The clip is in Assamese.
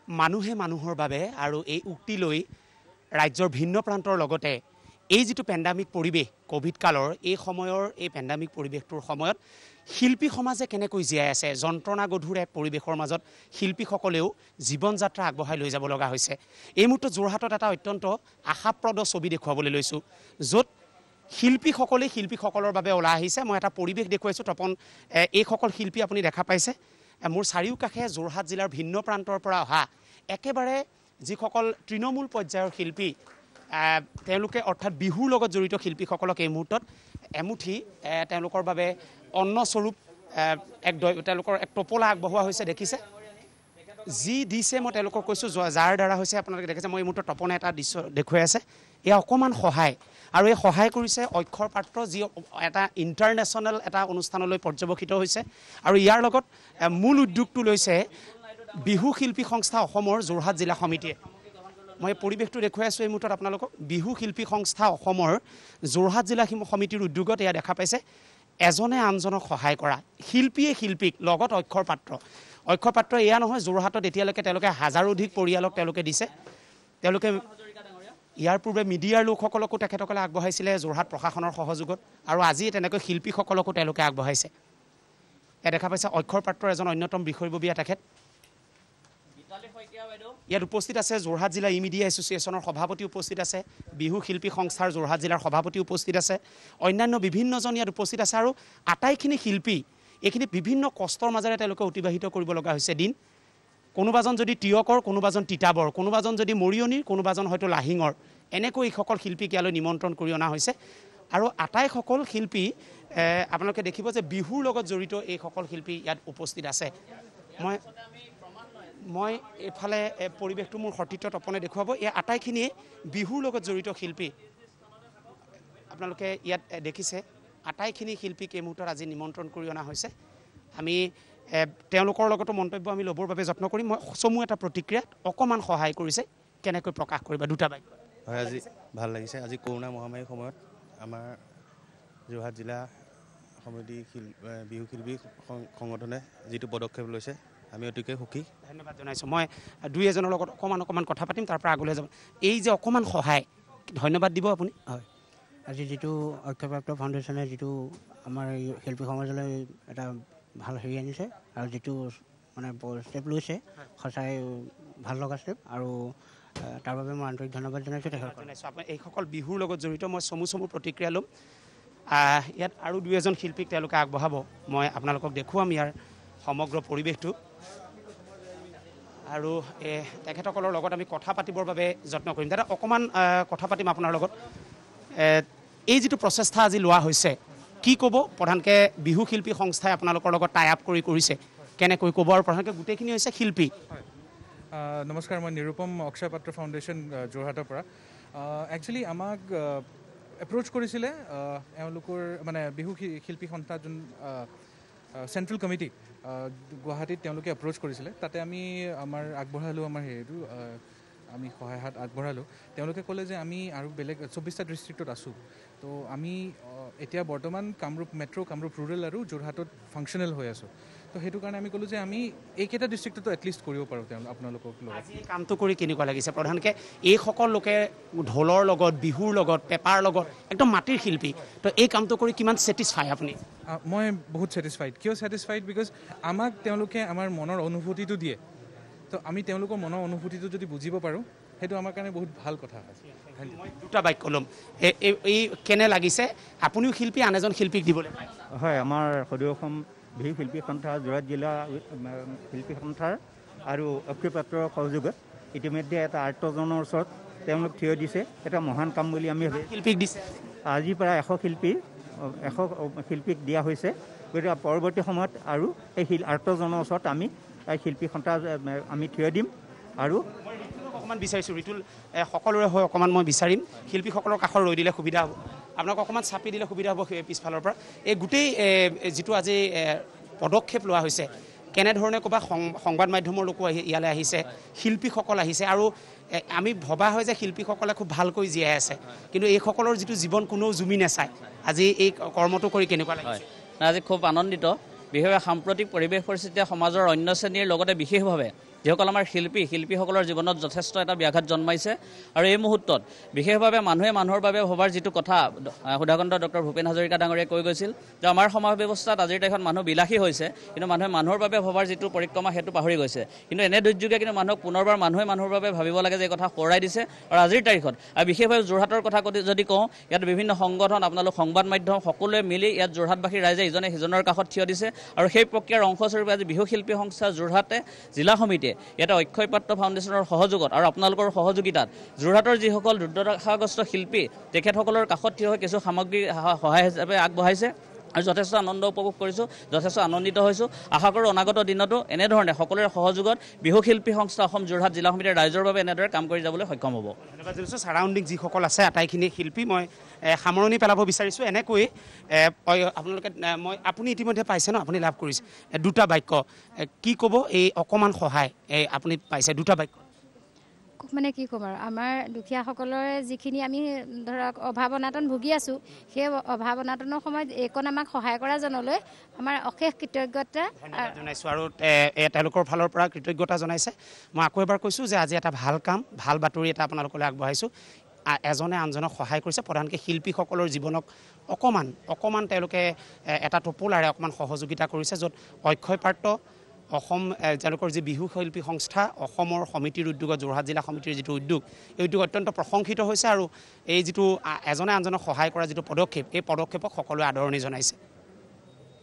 মানুহে মানুহৰ বাবে আৰু এই উক্তি লৈ ৰাজ্যৰ ভিন্ন প্ৰান্তৰ লগতে এই যিটো পেণ্ডামিক পৰিৱেশ কোভিড কালৰ এই সময়ৰ এই পেণ্ডামিক পৰিৱেশটোৰ সময়ত শিল্পী সমাজে কেনেকৈ জীয়াই আছে যন্ত্ৰণা গধুৰ এক পৰিৱেশৰ মাজত শিল্পীসকলেও জীৱন যাত্ৰা আগবঢ়াই লৈ যাব লগা হৈছে। এই মুহূৰ্তত যোৰহাটত এটা অত্যন্ত আশাপ্ৰদ ছবি দেখুৱাবলৈ লৈছোঁ য'ত শিল্পীসকলৰ বাবে ওলাই আহিছে। মই এটা পৰিৱেশ দেখুৱাইছোঁ। তপন, এইসকল শিল্পী আপুনি দেখা পাইছে মোৰ চাৰিওকাষে যোৰহাট জিলাৰ ভিন্ন প্ৰান্তৰ পৰা অহা একেবাৰে যিসকল তৃণমূল পৰ্যায়ৰ শিল্পী তেওঁলোকে অৰ্থাৎ বিহুৰ লগত জড়িত শিল্পীসকলক এই মুহূৰ্তত এমুঠি তেওঁলোকৰ বাবে অন্নস্বৰূপ তেওঁলোকৰ এক টোপোলা আগবঢ়োৱা হৈছে। দেখিছে যি দিছে মই তেওঁলোকক কৈছোঁ যাৰ দ্বাৰা হৈছে আপোনালোকে দেখিছে। মই এই মুহূৰ্তত তপনে এটা দৃশ্য দেখুৱাই আছে। এয়া অকণমান সহায় আৰু এই সহায় কৰিছে অক্ষৰ পাত্ৰ যি এটা ইণ্টাৰনেশ্যনেল এটা অনুষ্ঠানলৈ পৰ্যবেক্ষিত হৈছে আৰু ইয়াৰ লগত মূল উদ্যোগটো লৈছে বিহু শিল্পী সংস্থা অসমৰ যোৰহাট জিলা সমিতিয়ে। মই পৰিৱেশটো দেখুৱাই আছোঁ এই মুহূৰ্তত আপোনালোকক। বিহু শিল্পী সংস্থা অসমৰ যোৰহাট জিলা সমিতিৰ উদ্যোগত এয়া দেখা পাইছে এজনে আনজনক সহায় কৰা শিল্পীয়ে শিল্পীক লগত অক্ষৰ পাত্ৰ এয়া নহয় যোৰহাটত এতিয়ালৈকে তেওঁলোকে হাজাৰো অধিক পৰিয়ালক তেওঁলোকে দিছে। তেওঁলোকে ইয়াৰ পূৰ্বে মিডিয়াৰ লোকসকলকো তেখেতসকলে আগবঢ়াইছিলে যোৰহাট প্ৰশাসনৰ সহযোগত আৰু আজি তেনেকৈ শিল্পীসকলকো তেওঁলোকে আগবঢ়াইছে। এয়া দেখা পাইছে অক্ষৰ পাত্ৰৰ এজন অন্যতম বিষয়ববীয়া তেখেত। ইয়াত উপস্থিত আছে যোৰহাট জিলা ই মিডিয়া এছ'চিয়েশ্যনৰ সভাপতি উপস্থিত আছে, বিহু শিল্পী সংস্থাৰ যোৰহাট জিলাৰ সভাপতি উপস্থিত আছে, অন্যান্য বিভিন্নজন ইয়াত উপস্থিত আছে আৰু আটাইখিনি শিল্পী এইখিনি বিভিন্ন কষ্টৰ মাজেৰে তেওঁলোকে অতিবাহিত কৰিব লগা হৈছে দিন। কোনোবাজন যদি তিয়কৰ, কোনোবাজন তিতাবৰ, কোনোবাজন যদি মৰিয়নিৰ, কোনোবাজন হয়তো লাহিঙৰ, এনেকৈ এইসকল শিল্পীক ইয়ালৈ নিমন্ত্ৰণ কৰি অনা হৈছে আৰু আটাইসকল শিল্পী আপোনালোকে দেখিব যে বিহুৰ লগত জড়িত এইসকল শিল্পী ইয়াত উপস্থিত আছে। মই এইফালে পৰিৱেশটো মোৰ সতীৰ্থ তপনে দেখুৱাব। এই আটাইখিনিয়ে বিহুৰ লগত জড়িত শিল্পী আপোনালোকে ইয়াত দেখিছে। আটাইখিনি শিল্পীক এই মুহূৰ্তত আজি নিমন্ত্ৰণ কৰি অনা হৈছে। আমি তেওঁলোকৰ লগতো মন্তব্য আমি ল'বৰ বাবে যত্ন কৰিম। মই চমু এটা প্ৰতিক্ৰিয়াত অকণমান সহায় কৰিছে কেনেকৈ প্ৰকাশ কৰিবা দুটা বাক্য। হয়, আজি ভাল লাগিছে। আজি কৰোণা মহামাৰীৰ সময়ত আমাৰ যোৰহাট জিলা সমিতি বিহু শিল্পী সংগঠনে যিটো পদক্ষেপ লৈছে আমি অতিকৈ সুখী। ধন্যবাদ জনাইছোঁ। মই দুই এজনৰ লগত অকণমান কথা পাতিম, তাৰ পৰা আগলৈ যাম। এই যে অকণমান সহায় ধন্যবাদ দিব আপুনি। হয়, আজি যিটো অক্ষয়প্ৰাপ্ত ফাউণ্ডেশ্যনে যিটো আমাৰ শিল্পী সমাজলৈ এটা ভাল হেৰি আনিছে আৰু যিটো মানে ষ্টেপ লৈছে সঁচাই ভাল লগা ষ্টেপ আৰু তাৰ বাবে মই আন্তৰিক ধন্যবাদ জনাইছোঁ তেখেতক। আপুনি এইসকল বিহুৰ লগত জড়িত মই চমু প্ৰতিক্ৰিয়া ল'ম। ইয়াত আৰু দুই এজন শিল্পীক তেওঁলোকে আগবঢ়াব। মই আপোনালোকক দেখুৱাম ইয়াৰ সমগ্ৰ পৰিৱেশটো আৰু তেখেতসকলৰ লগত আমি কথা পাতিবৰ বাবে যত্ন কৰিম। দাদা অকণমান কথা পাতিম আপোনাৰ লগত। এই যিটো প্ৰচেষ্টা আজি লোৱা হৈছে কি ক'ব? প্ৰধানকৈ বিহু শিল্পী সংস্থাই আপোনালোকৰ লগত টাই আপ কৰিছে কেনেকৈ ক'ব আৰু প্ৰধানকৈ গোটেইখিনি হৈছে শিল্পী। নমস্কাৰ, মই নিৰুপম অক্ষয় পাত্ৰ ফাউণ্ডেশ্যন যোৰহাটৰ পৰা। একচুৱেলি আমাক এপ্ৰ'চ কৰিছিলে এওঁলোকৰ মানে বিহু শিল্পী সংস্থা যোন চেণ্ট্ৰেল কমিটি গুৱাহাটীত তেওঁলোকে এপ্ৰ'চ কৰিছিলে। তাতে আমি আমাৰ আগবঢ়ালোঁ আমাৰ হেৰিটো আমি সহায় হাত আগবঢ়ালোঁ। তেওঁলোকে ক'লে যে আমি আৰু বেলেগ 24টা ডিষ্ট্ৰিক্টত আছোঁ, তো আমি এতিয়া বৰ্তমান কামৰূপ মেট্ৰ', কামৰূপ ৰুৰেল আৰু যোৰহাটত ফাংচনেল হৈ আছোঁ। তো সেইটো কাৰণে আমি ক'লোঁ যে আমি এইকেইটা ডিষ্ট্ৰিক্টতো এটলিষ্ট কৰিব পাৰোঁ আপোনালোকক লগত। এই কামটো কৰি কেনেকুৱা লাগিছে? প্ৰধানকৈ এইসকল লোকে ঢোলৰ লগত, বিহুৰ লগত, পেপাৰ লগত একদম মাটিৰ শিল্পী, তো এই কামটো কৰি কিমান ছেটিছফাই আপুনি? মই বহুত ছেটিছফাইড। কিয় ছেটিছফাইড? বিকজ আমাক তেওঁলোকে আমাৰ মনৰ অনুভূতিটো দিয়ে, তো আমি তেওঁলোকৰ মনৰ অনুভূতিটো যদি বুজিব পাৰোঁ সেইটো আমাৰ কাৰণে বহুত ভাল কথা। মই দুটা বাক্য ল'ম। এই কেনে লাগিছে? আপুনিও শিল্পী, আন এজন শিল্পীক দিবলৈ পায়? হয়, আমাৰ সদৌ অসম বিহু শিল্পী সন্থা যোৰহাট জিলা শিল্পী সন্থাৰ আৰু অক্ষয় পাত্ৰৰ সহযোগত ইতিমধ্যে এটা আৰ্টজনৰ ওচৰত তেওঁলোক থিয় দিছে। এটা মহান কাম বুলি আমি শিল্পীক দিছে। আজি প্ৰায় 100 শিল্পীক দিয়া হৈছে। গতিকে পৰৱৰ্তী সময়ত আৰু এই আৰ্টজনৰ ওচৰত আমি শিল্পী সন্থা আমি থিয় দিম আৰু অকণমান বিচাৰিছোঁ ঋতুল সকলোৰে হৈ অকণমান মই বিচাৰিম শিল্পীসকলৰ কাষত ৰৈ দিলে সুবিধা হ'ব, আপোনাক অকণমান চাপি দিলে সুবিধা হ'ব পিছফালৰ পৰা। এই গোটেই যিটো আজি পদক্ষেপ লোৱা হৈছে কেনেধৰণে ক'বা? সংবাদ মাধ্যমৰ লোকো ইয়ালৈ আহিছে, শিল্পীসকল আহিছে আৰু আমি ভবা হয় যে শিল্পীসকলে খুব ভালকৈ জীয়াই আছে, কিন্তু এইসকলৰ যিটো জীৱন কোনেও জুমি নাচায়। আজি এই কৰ্মটো কৰি কেনেকুৱা লাগিছে? আজি খুব আনন্দিত। বিশেষভাৱে সাম্প্ৰতিক পৰিৱেশ পৰিস্থিতিয়ে সমাজৰ অন্য শ্ৰেণীৰ লগতে বিশেষভাৱে যিসকল আমাৰ শিল্পীসকলৰ জীৱনত যথেষ্ট এটা ব্যাঘাত জন্মাইছে আৰু এই মুহূৰ্তত বিশেষভাৱে মানুহে মানুহৰ বাবে ভবাৰ যিটো কথা সুধাকণ্ঠ ডক্টৰ ভূপেন হাজৰিকা ডাঙৰীয়াই কৈ গৈছিল যে আমাৰ সমাজ ব্যৱস্থাত আজিৰ তাৰিখত মানুহ বিলাসী হৈছে কিন্তু মানুহে মানুহৰ বাবে ভবাৰ যিটো পৰিক্ৰমা সেইটো পাহৰি গৈছে কিন্তু এনে দুৰ্যোগে কিন্তু মানুহক পুনৰবাৰ মানুহে মানুহৰ বাবে ভাবিব লাগে যে এই কথা সোঁৱৰাই দিছে আৰু আজিৰ তাৰিখত আৰু বিশেষভাৱে যোৰহাটৰ কথা যদি কওঁ ইয়াত বিভিন্ন সংগঠন আপোনালোক সংবাদ মাধ্যম সকলোৱে মিলি ইয়াত যোৰহাটবাসী ৰাইজে ইজনে সিজনৰ কাষত থিয় দিছে আৰু সেই প্ৰক্ৰিয়াৰ অংশস্বৰূপে আজি বিহু শিল্পী সংস্থা যোৰহাটে জিলা সমিতিয়ে ইয়াতে অক্ষয় পাত্ৰ ফাউণ্ডেশ্যনৰ সহযোগত আৰু আপোনালোকৰ সহযোগিতাত যোৰহাটৰ যিসকল দুৰ্দশাগ্ৰস্ত শিল্পী তেখেতসকলৰ কাষত থিয় হৈ কিছু সামগ্ৰী সহায় হিচাপে আগবঢ়াইছে আৰু যথেষ্ট আনন্দ উপভোগ কৰিছোঁ যথেষ্ট আনন্দিত হৈছোঁ আশা কৰোঁ অনাগত দিনতো এনেধৰণে সকলোৰে সহযোগত বিহু শিল্পী সংস্থা অসম যোৰহাট জিলা সমিতিৰ ৰাইজৰ বাবে এনেদৰে কাম কৰি যাবলৈ সক্ষম হ'ব ধন্যবাদ জনাইছোঁ ছাৰাউণ্ডিং যিসকল আছে আটাইখিনি শিল্পী মই সামৰণি পেলাব বিচাৰিছোঁ এনেকৈ আপোনালোকে আপুনি ইতিমধ্যে পাইছে ন আপুনি লাভ কৰিছে দুটা বাক্য কি ক'ব এই অকণমান সহায় আপুনি পাইছে দুটা বাক্য মানে কি ক'ম আৰু আমাৰ দুখীয়াসকলৰ যিখিনি আমি ধৰক অভাৱ অনাটন ভুগি আছোঁ সেই অভাৱ অনাটনৰ সময়ত এইকণ আমাক সহায় কৰা জনলৈ আমাৰ অশেষ কৃতজ্ঞতা জনাইছোঁ আৰু তেওঁলোকৰ ফালৰ পৰা কৃতজ্ঞতা জনাইছে মই আকৌ এবাৰ কৈছোঁ যে আজি এটা ভাল কাম ভাল বাতৰি এটা আপোনালোকলৈ আগবঢ়াইছোঁ এজনে আনজনক সহায় কৰিছে প্ৰধানকৈ শিল্পীসকলৰ জীৱনক অকণমান তেওঁলোকে এটা টোপোলাৰে অকণমান সহযোগিতা কৰিছে য'ত অক্ষয় পাত্ৰ অসম তেওঁলোকৰ যি বিহু শিল্পী সংস্থা অসমৰ সমিতিৰ উদ্যোগত যোৰহাট জিলা সমিতিৰ যিটো উদ্যোগ এই উদ্যোগ অত্যন্ত প্ৰশংসিত হৈছে আৰু এই যিটো এজনে আনজনক সহায় কৰা যিটো পদক্ষেপ এই পদক্ষেপক সকলোৱে আদৰণি জনাইছে